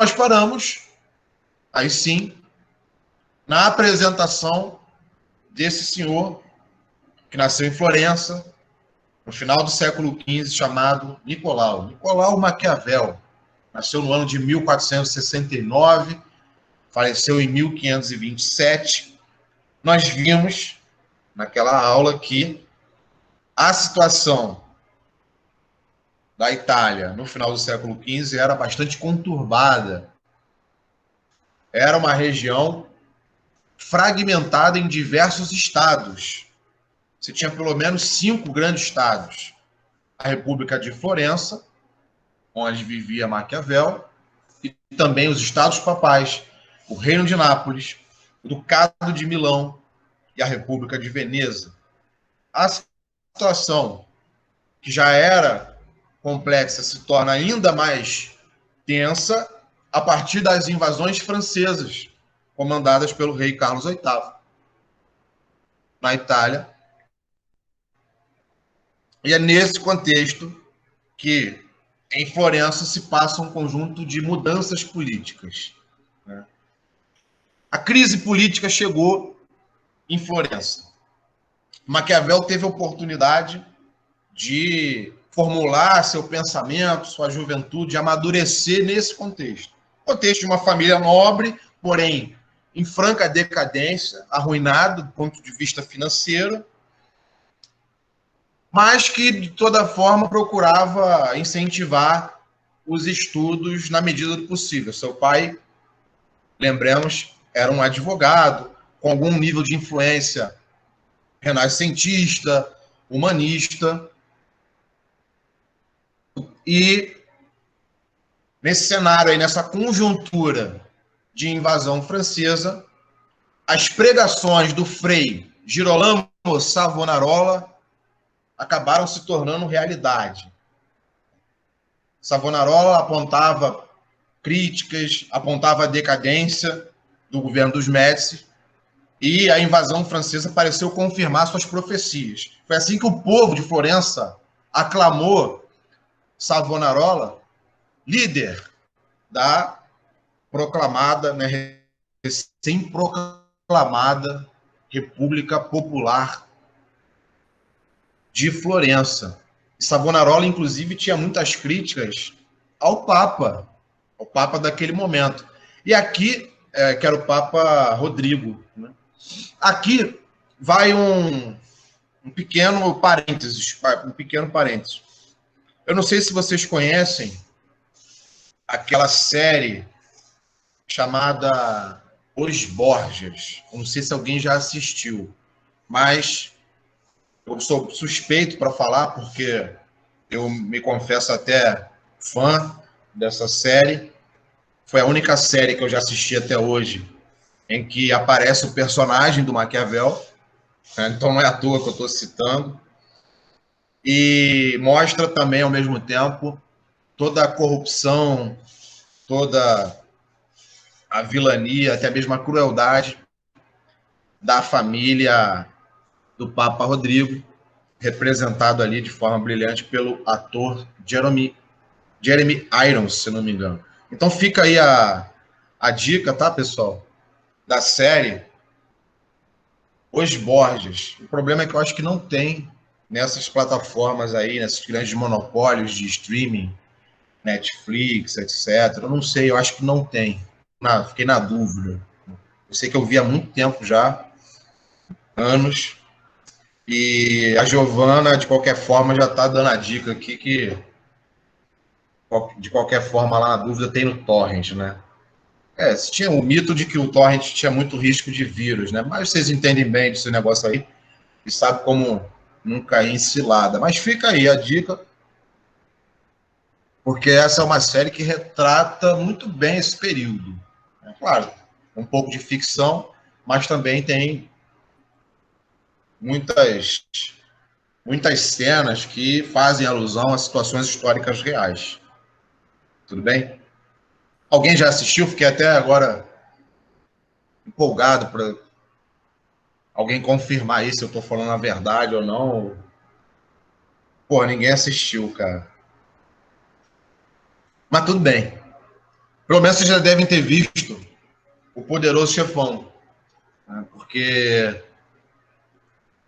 nós paramos, aí sim, na apresentação desse senhor que nasceu em Florença, no final do século XV, chamado Nicolau. Nicolau Maquiavel. Nasceu no ano de 1469, faleceu em 1527. Nós vimos, naquela aula, que a situação da Itália no final do século XV era bastante conturbada. Era uma região fragmentada em diversos estados. Você tinha pelo menos 5 grandes estados. A República de Florença, onde vivia Maquiavel, e também os estados papais, o Reino de Nápoles, o Ducado de Milão e a República de Veneza. A situação, que já era complexa, se torna ainda mais tensa a partir das invasões francesas, comandadas pelo rei Carlos VIII, na Itália. E é nesse contexto que, em Florença, se passa um conjunto de mudanças políticas. A crise política chegou em Florença. Maquiavel teve a oportunidade de formular seu pensamento, sua juventude, amadurecer nesse contexto. Contexto de uma família nobre, porém em franca decadência, arruinado do ponto de vista financeiro, mas que, de toda forma, procurava incentivar os estudos na medida do possível. Seu pai, lembremos, era um advogado, com algum nível de influência renascentista, humanista. E, nesse cenário, aí, nessa conjuntura de invasão francesa, as pregações do frei Girolamo Savonarola acabaram se tornando realidade. Savonarola apontava críticas, apontava a decadência do governo dos Médici, e a invasão francesa pareceu confirmar suas profecias. Foi assim que o povo de Florença aclamou Savonarola líder da proclamada, recém-proclamada República Popular de Florença. Savonarola, inclusive, tinha muitas críticas ao Papa daquele momento. E aqui, que era o Papa Rodrigo, né? Aqui vai um pequeno parênteses. Eu não sei se vocês conhecem aquela série chamada Os Borgias. Eu não sei se alguém já assistiu, mas eu sou suspeito para falar, porque eu me confesso até fã dessa série. Foi a única série que eu já assisti até hoje em que aparece o personagem do Maquiavel, né? Então não é à toa que eu estou citando. E mostra também, ao mesmo tempo, toda a corrupção, toda a vilania, até mesmo a crueldade da família do Papa Rodrigo, representado ali de forma brilhante pelo ator Jeremy Irons, se não me engano. Então fica aí a dica, tá, pessoal, da série Os Borgias. O problema é que eu acho que não tem nessas plataformas aí, nesses grandes monopólios de streaming, Netflix, etc. Eu não sei, eu acho que não tem. Fiquei na dúvida. Eu sei que eu vi há muito tempo já, anos, e a Giovana, de qualquer forma, já está dando a dica aqui que, de qualquer forma, lá na dúvida, tem no Torrent, né? Se tinha o mito de que o Torrent tinha muito risco de vírus, né? Mas vocês entendem bem desse negócio aí e sabem como não cair em cilada. Mas fica aí a dica, porque essa é uma série que retrata muito bem esse período. É claro, um pouco de ficção, mas também tem muitas cenas que fazem alusão a situações históricas reais. Tudo bem? Alguém já assistiu? Fiquei até agora empolgado para alguém confirmar aí se eu estou falando a verdade ou não. Pô, ninguém assistiu, cara. Mas tudo bem. Pelo menos vocês já devem ter visto O Poderoso Chefão, né? Porque,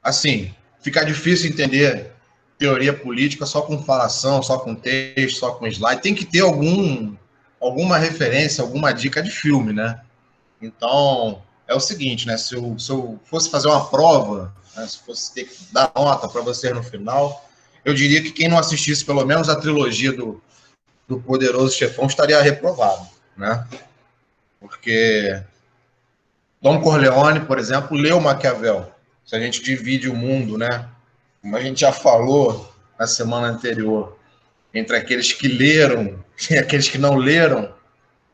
assim, fica difícil entender teoria política só com falação, só com texto, só com slide. Tem que ter alguma referência, alguma dica de filme, né? Então, é o seguinte, né? Se eu fosse fazer uma prova, né? Se fosse ter que dar nota para você no final, eu diria que quem não assistisse pelo menos a trilogia do Poderoso Chefão estaria reprovado, né? Porque Don Corleone, por exemplo, leu Maquiavel. Se a gente divide o mundo, né? Como a gente já falou na semana anterior, entre aqueles que leram e aqueles que não leram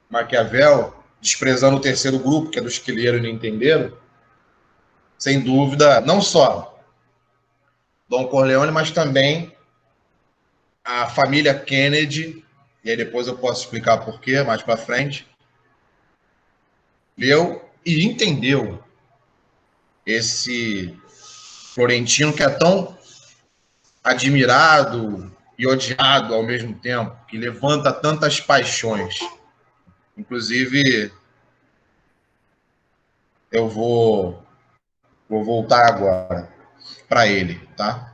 Maquiavel, desprezando o terceiro grupo, que é dos que leram e não entenderam, sem dúvida, não só Don Corleone, mas também a família Kennedy, e aí depois eu posso explicar por quê, mais para frente, leu e entendeu esse Florentino que é tão admirado e odiado ao mesmo tempo, que levanta tantas paixões. Inclusive, eu vou voltar agora para ele, tá?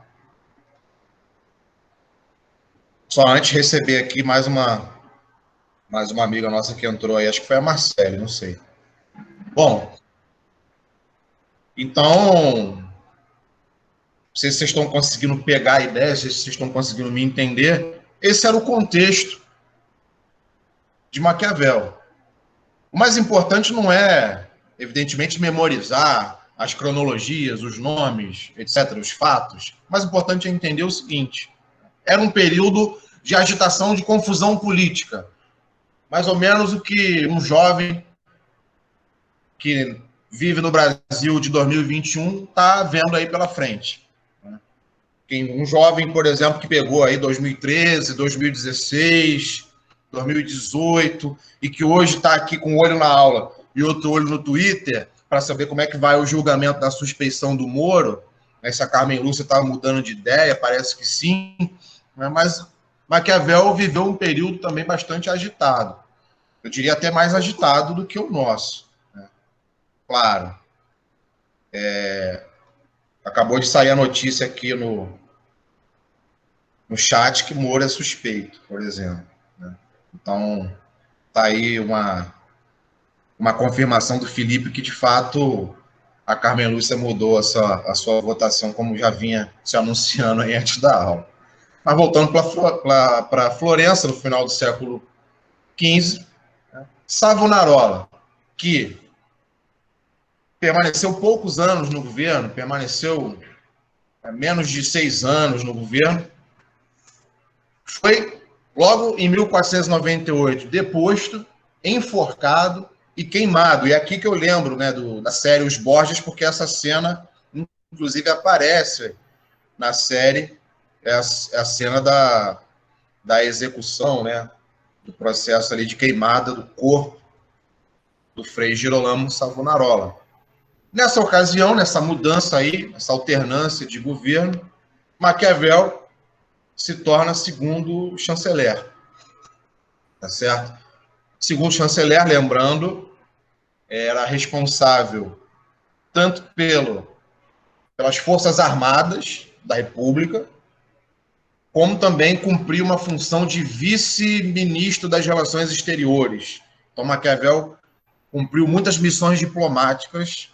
Só antes receber aqui mais uma amiga nossa que entrou aí, acho que foi a Marcele, não sei. Bom, então, não sei se vocês estão conseguindo pegar a ideia, se vocês estão conseguindo me entender. Esse era o contexto de Maquiavel. O mais importante não é, evidentemente, memorizar as cronologias, os nomes, etc., os fatos. O mais importante é entender o seguinte: era um período de agitação, de confusão política. Mais ou menos o que um jovem que vive no Brasil de 2021 está vendo aí pela frente. Um jovem, por exemplo, que pegou aí 2013, 2016, 2018 e que hoje está aqui com um olho na aula e outro olho no Twitter para saber como é que vai o julgamento da suspeição do Moro, né, se a Carmen Lúcia está mudando de ideia, parece que sim, né, mas Maquiavel viveu um período também bastante agitado. Eu diria até mais agitado do que o nosso. Né? Claro, acabou de sair a notícia aqui no chat que Moro é suspeito, por exemplo. Né? Então, tá aí uma confirmação do Felipe que, de fato, a Carmen Lúcia mudou a sua votação, como já vinha se anunciando aí antes da aula. Mas voltando para Florença, no final do século XV, né? Savonarola, que permaneceu poucos anos no governo, permaneceu menos de 6 anos no governo, foi, logo em 1498, deposto, enforcado e queimado. E é aqui que eu lembro, né, da série Os Borgias, porque essa cena, inclusive, aparece na série, é a cena da execução, né, do processo ali de queimada do corpo do Frei Girolamo Savonarola. Nessa ocasião, nessa mudança aí, essa alternância de governo, Maquiavel se torna segundo chanceler, tá certo? Segundo chanceler, lembrando, era responsável tanto pelas Forças Armadas da República, como também cumprir uma função de vice-ministro das Relações Exteriores. Então, Maquiavel cumpriu muitas missões diplomáticas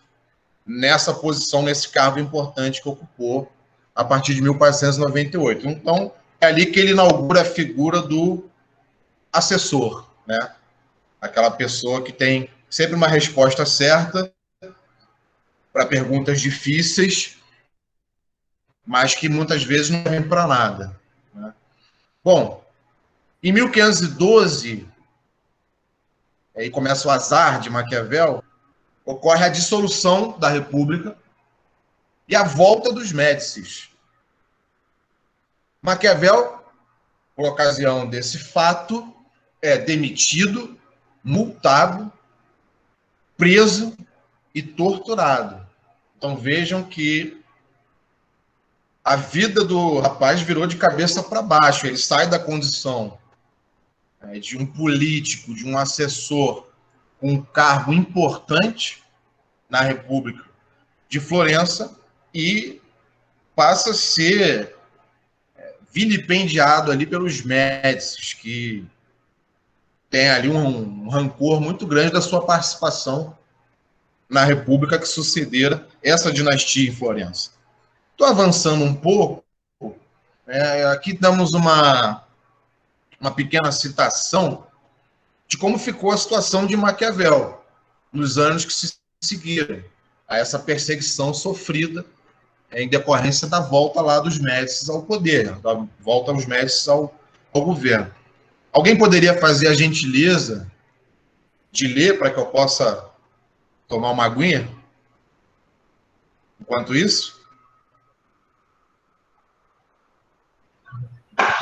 nessa posição, nesse cargo importante que ocupou a partir de 1498. Então, é ali que ele inaugura a figura do assessor, né? Aquela pessoa que tem sempre uma resposta certa para perguntas difíceis, mas que muitas vezes não vem para nada. Né? Bom, em 1512, aí começa o azar de Maquiavel, ocorre a dissolução da República e a volta dos Médicis. Maquiavel, por ocasião desse fato, é demitido, multado, preso e torturado. Então vejam que a vida do rapaz virou de cabeça para baixo. Ele sai da condição de um político, de um assessor com um cargo importante na República de Florença e passa a ser vilipendiado ali pelos Médicis, que tem ali um rancor muito grande da sua participação na República que sucedera essa dinastia em Florença. Estou avançando um pouco. Aqui damos uma pequena citação de como ficou a situação de Maquiavel nos anos que se seguiram a essa perseguição sofrida em decorrência da volta lá dos Médicis ao poder, da volta dos Médicis ao governo. Alguém poderia fazer a gentileza de ler para que eu possa tomar uma aguinha? Enquanto isso?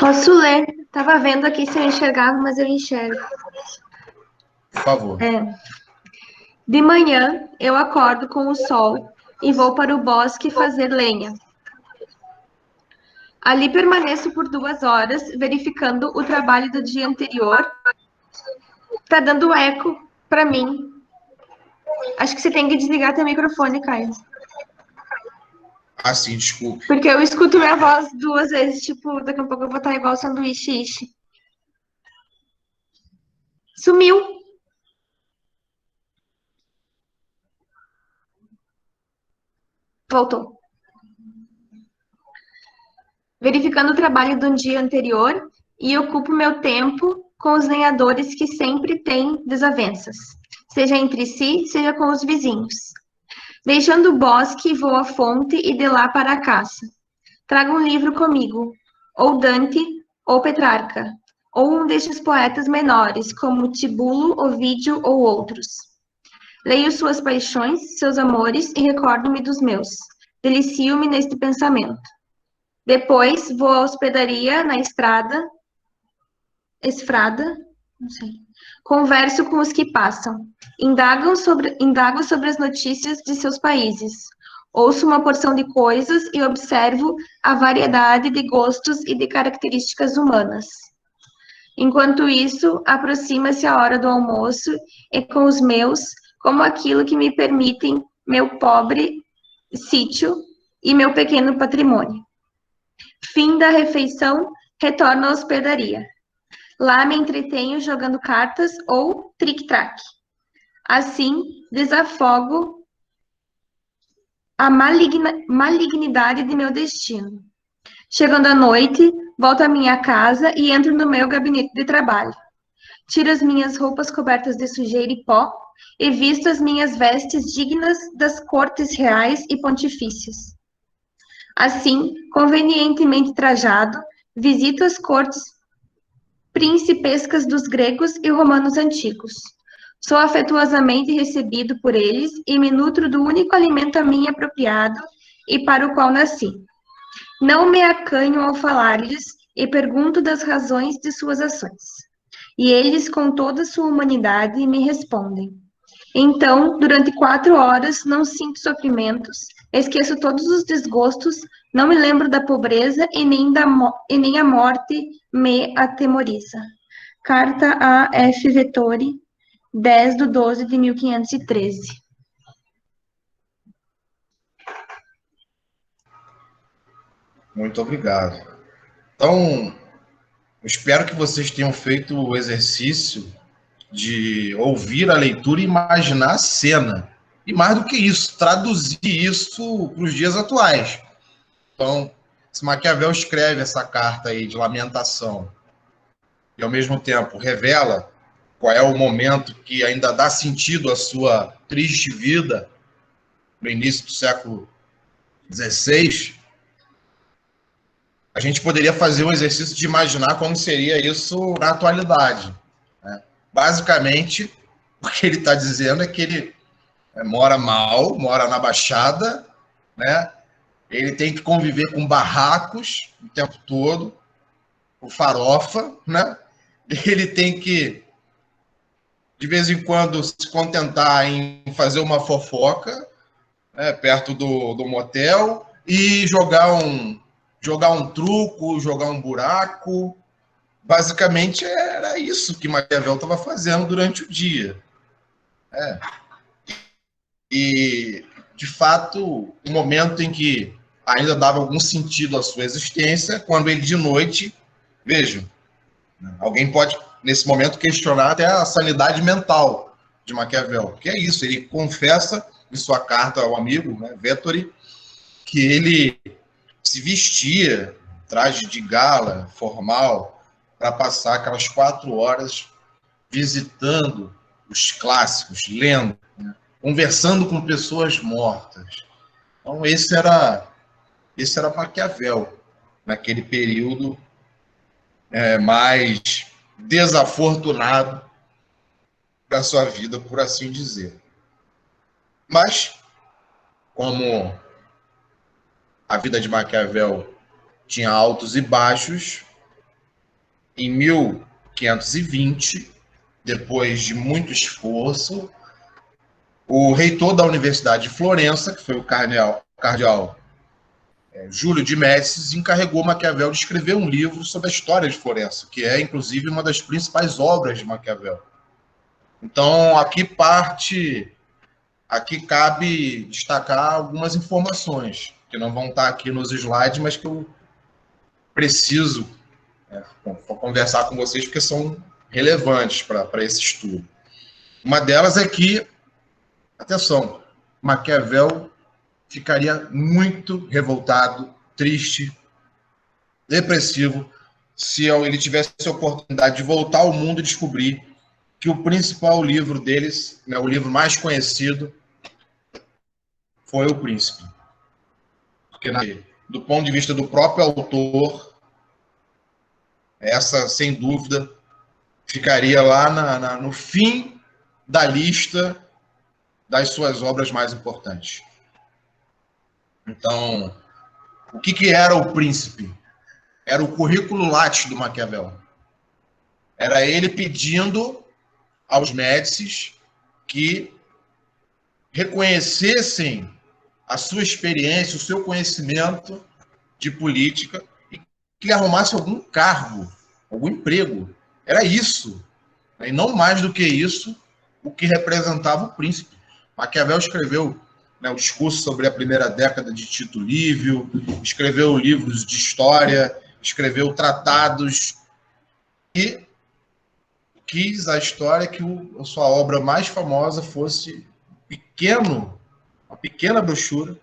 Posso ler. Estava vendo aqui se eu enxergava, mas eu enxergo. Por favor. De manhã, eu acordo com o sol e vou para o bosque fazer lenha. Ali permaneço por 2 horas, verificando o trabalho do dia anterior. Tá dando eco para mim. Acho que você tem que desligar teu microfone, Caio. Ah, sim, desculpa. Porque eu escuto minha voz 2 vezes, tipo, daqui a pouco eu vou estar igual sanduíche ishi. Sumiu. Voltou. Verificando o trabalho do dia anterior e ocupo meu tempo com os lenhadores que sempre têm desavenças, seja entre si, seja com os vizinhos. Deixando o bosque, vou à fonte e de lá para a caça. Trago um livro comigo, ou Dante, ou Petrarca, ou um destes poetas menores, como Tibulo, Ovídio ou outros. Leio suas paixões, seus amores e recordo-me dos meus. Delicio-me neste pensamento. Depois vou à hospedaria na esfrada, não sei. Converso com os que passam. Indago sobre as notícias de seus países. Ouço uma porção de coisas e observo a variedade de gostos e de características humanas. Enquanto isso, aproxima-se a hora do almoço e com os meus, como aquilo que me permitem meu pobre sítio e meu pequeno patrimônio. Fim da refeição, retorno à hospedaria. Lá me entretenho jogando cartas ou tric-trac. Assim, desafogo a malignidade de meu destino. Chegando à noite, volto à minha casa e entro no meu gabinete de trabalho. Tiro as minhas roupas cobertas de sujeira e pó e visto as minhas vestes dignas das cortes reais e pontifícias. Assim, convenientemente trajado, visito as cortes principescas dos gregos e romanos antigos. Sou afetuosamente recebido por eles e me nutro do único alimento a mim apropriado e para o qual nasci. Não me acanho ao falar-lhes e pergunto das razões de suas ações. E eles, com toda sua humanidade, me respondem. Então, durante 4 horas, não sinto sofrimentos, esqueço todos os desgostos, não me lembro da pobreza e nem a morte me atemoriza. Carta a F. Vettori, 10/12/1513. Muito obrigado. Então, espero que vocês tenham feito o exercício de ouvir a leitura e imaginar a cena. E mais do que isso, traduzir isso para os dias atuais. Então, se Maquiavel escreve essa carta aí de lamentação e, ao mesmo tempo, revela qual é o momento que ainda dá sentido à sua triste vida no início do século XVI, a gente poderia fazer um exercício de imaginar como seria isso na atualidade. Né? Basicamente, o que ele está dizendo é que ele mora mal, mora na Baixada, né? Ele tem que conviver com barracos o tempo todo, o farofa, né? Ele tem que, de vez em quando, se contentar em fazer uma fofoca, né, perto do motel e jogar um truco, jogar um buraco, basicamente era isso que Maquiavel estava fazendo durante o dia. E, de fato, o momento em que ainda dava algum sentido à sua existência, quando ele, de noite, vejam, alguém pode, nesse momento, questionar até a sanidade mental de Maquiavel, que é isso, ele confessa em sua carta ao amigo, né, Vettori, que ele se vestia, traje de gala, formal, para passar aquelas 4 horas visitando os clássicos, lendo, né, conversando com pessoas mortas. Então, esse era Maquiavel, naquele período mais desafortunado da sua vida, por assim dizer. Mas, como a vida de Maquiavel tinha altos e baixos, em 1520, depois de muito esforço, o reitor da Universidade de Florença, que foi o cardeal Júlio de Médicis, encarregou Maquiavel de escrever um livro sobre a história de Florença, que é, inclusive, uma das principais obras de Maquiavel. Então, aqui cabe destacar algumas informações, que não vão estar aqui nos slides, mas que eu preciso conversar com vocês, porque são relevantes para esse estudo. Uma delas é que, atenção, Maquiavel ficaria muito revoltado, triste, depressivo, se ele tivesse a oportunidade de voltar ao mundo e descobrir que o principal livro deles, né, o livro mais conhecido, foi O Príncipe. Porque, do ponto de vista do próprio autor, essa, sem dúvida, ficaria lá no fim da lista das suas obras mais importantes. Então, o que era O Príncipe? Era o currículo Lattes do Maquiavel. Era ele pedindo aos Médicis que reconhecessem a sua experiência, o seu conhecimento de política e que arrumasse algum cargo, algum emprego. Era isso. E não mais do que isso, o que representava o príncipe. Maquiavel escreveu, né, o discurso sobre a primeira década de Tito Livio, escreveu livros de história, escreveu tratados e quis a história que a sua obra mais famosa fosse uma pequena brochura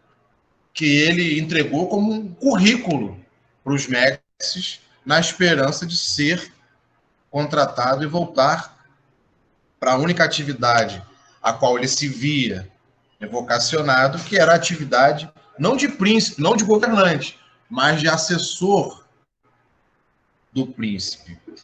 que ele entregou como um currículo para os Médicis, na esperança de ser contratado e voltar para a única atividade a qual ele se via vocacionado, que era a atividade não de príncipe, não de governante, mas de assessor do príncipe.